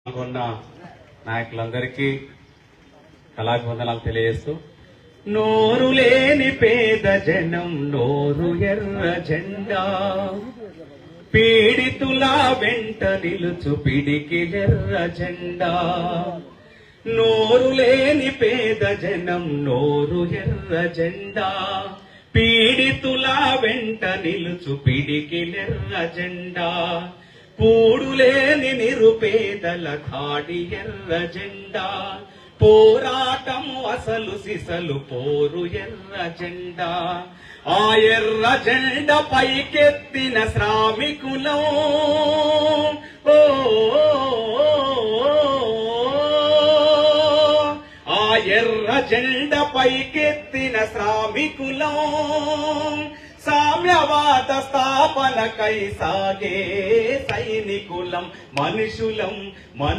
పాల్గొన్న నాయకులందరికీ కళాభివందనాలు తెలియజేస్తూ, నోరు లేని పేద జనం నోరు ఎర్ర జెండా, పీడితుల వెంట నిలుచు పిడికిలెర్ర జెండా. నోరు లేని పేద జనం నోరు ఎర్ర జెండా, పీడితుల వెంట నిలుచు పిడికిలెర్ర జెండా. కూడులేని నిరుపేదల ధాడి ఎర్ర జెండా, పోరాటము అసలు సిసలు పోరు ఎర్ర జెండా. ఆ ఎర్ర జెండ పైకెత్తిన శ్రామికులం, ఆ ఎర్ర జెండ పైకెత్తిన శ్రామికులం. సామ్యవాద స్థాపనకై సాగే సైనికులం, మనుషులం.